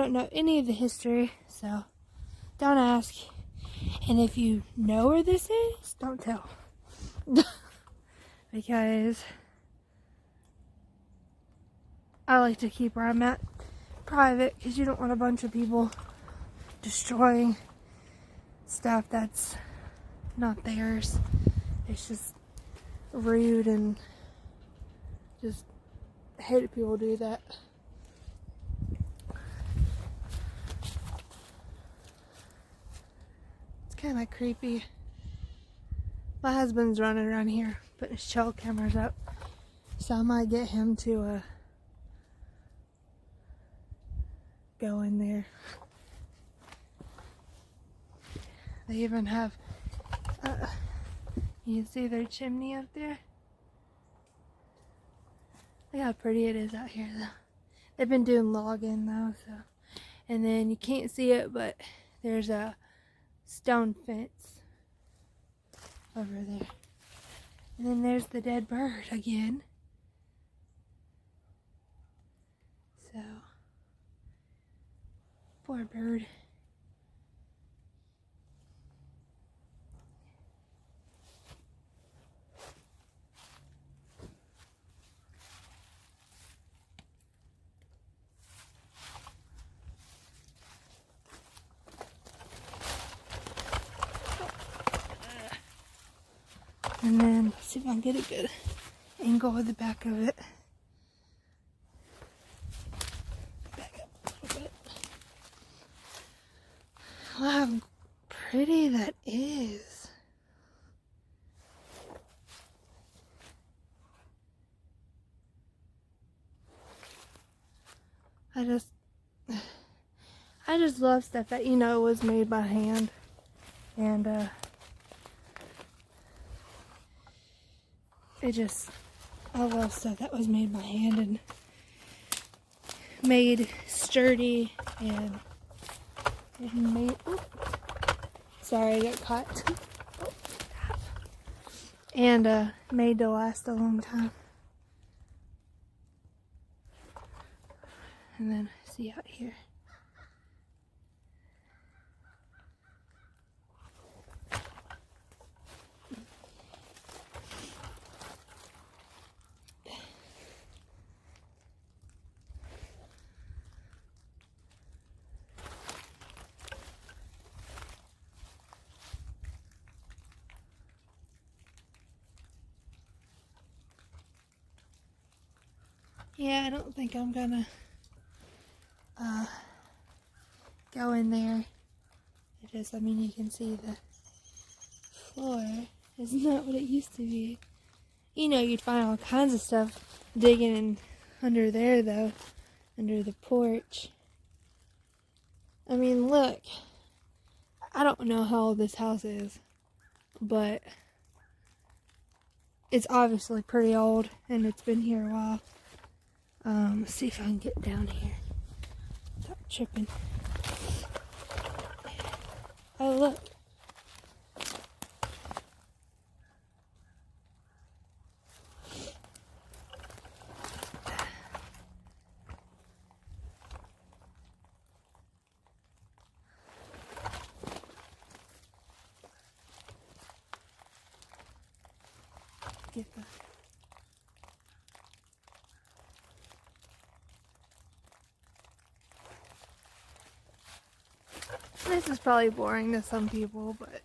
don't know any of the history, so don't ask. And if you know where this is, don't tell. Because I like to keep where I'm at private, because you don't want a bunch of people destroying stuff that's not theirs. It's just rude, and just hate if people do that. It's kind of creepy. My husband's running around here putting his trail cameras up, so I might get him to go in there. They even have you can see their chimney up there. Look how pretty it is out here though. They've been doing logging though, so. And then you can't see it, but there's a stone fence over there. And then there's the dead bird again. So, poor bird. And then see if I can get a good angle of the back of it. Back up a little bit. Wow, how pretty that is. I just love stuff that, you know, was made by hand. And I love stuff that was made by hand and made sturdy and made, sorry, I got caught. And made to last a long time. And then see out here. Yeah, I don't think I'm gonna go in there. I mean, you can see the floor is not what it used to be. You know, you'd find all kinds of stuff digging in under there, though, under the porch. I mean, look, I don't know how old this house is, but it's obviously pretty old, and it's been here a while. Let's see if I can get down here without tripping. Oh, look. Get the This is probably boring to some people, but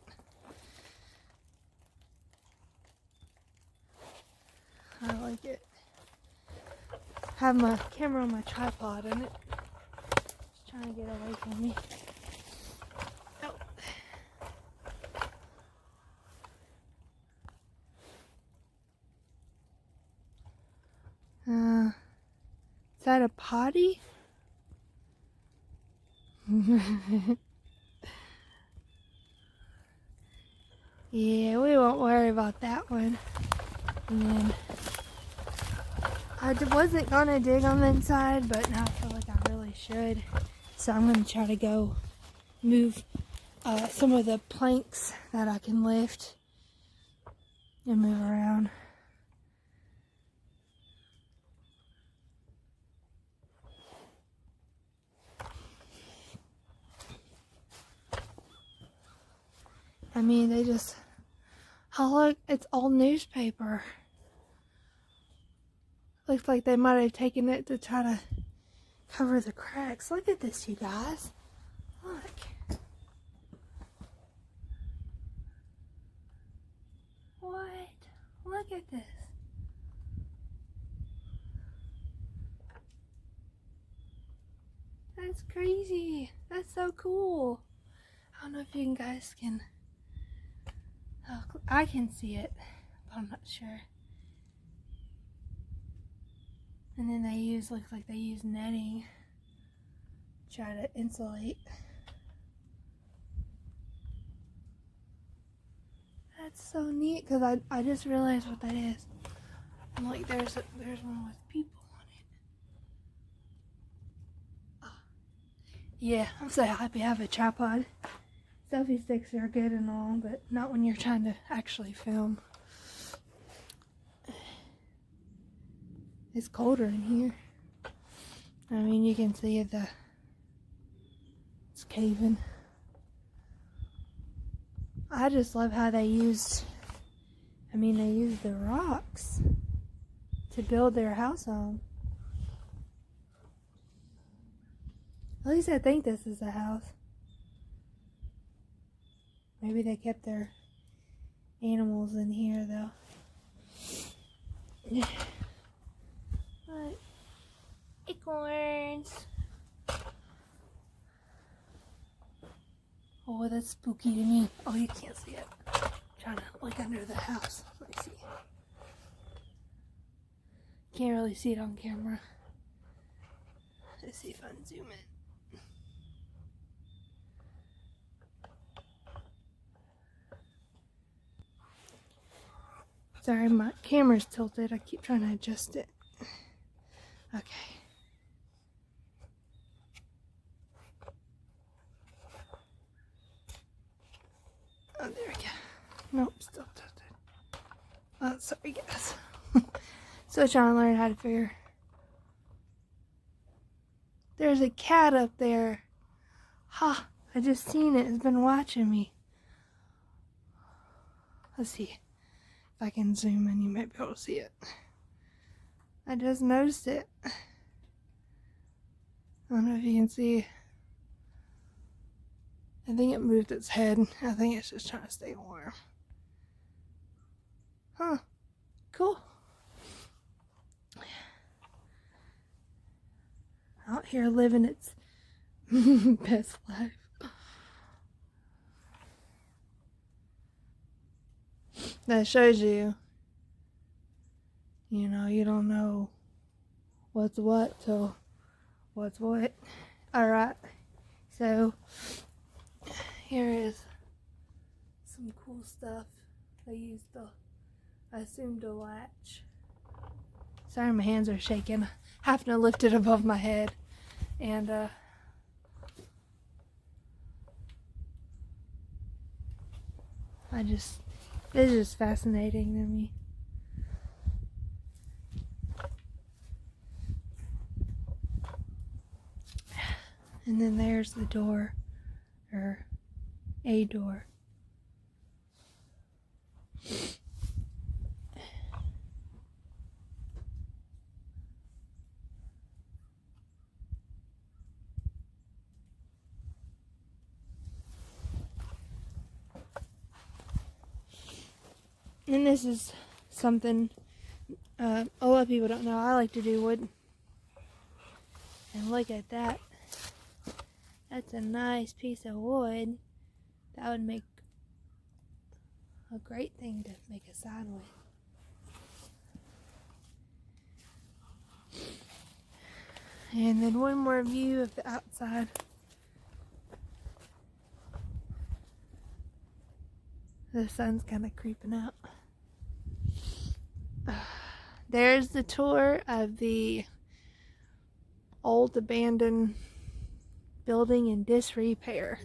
I like it. Have my camera on my tripod and it. It's trying to get away from me. Oh. Is that a potty? Yeah, we won't worry about that one. And then I wasn't gonna dig on the inside, but now I feel like I really should. So I'm gonna try to go move some of the planks that I can lift and move around. I mean, they just... Oh, look, it's old newspaper. Looks like they might have taken it to try to cover the cracks. Look at this, you guys. Look. What? Look at this. That's crazy. That's so cool. I don't know if you guys can... Oh, I can see it, but I'm not sure. And then looks like they use netting to try to insulate. That's so neat, because I just realized what that is. And like there's one with people on it. Oh. Yeah, I'm so happy I have a tripod. Selfie sticks are good and all, but not when you're trying to actually film. It's colder in here. I mean, you can see it's caving. I just love how they used the rocks to build their house on. At least I think this is a house. Maybe they kept their animals in here though. But acorns. Oh, that's spooky to me. Oh, you can't see it. I'm trying to look under the house. Let me see. Can't really see it on camera. Let's see if I can zoom in. Sorry, my camera's tilted. I keep trying to adjust it. Okay. Oh, there we go. Nope, still tilted. Oh, sorry, guys. Still trying to learn how to figure. There's a cat up there. Ha! I just seen it. It's been watching me. Let's see. If I can zoom in, you might be able to see it. I just noticed it. I don't know if you can see. I think it moved its head. I think it's just trying to stay warm. Huh. Cool. Out here living its best life. That shows you, you know, you don't know what's what till what's what. Alright, so here is some cool stuff. They used I assume to latch. Sorry, my hands are shaking. Having to lift it above my head. And it's just fascinating to me. And then there's the door, or a door. And this is something a lot of people don't know. I like to do wood. And look at that. That's a nice piece of wood. That would make a great thing to make a sign with. And then one more view of the outside. The sun's kind of creeping out. There's the tour of the old abandoned building in disrepair.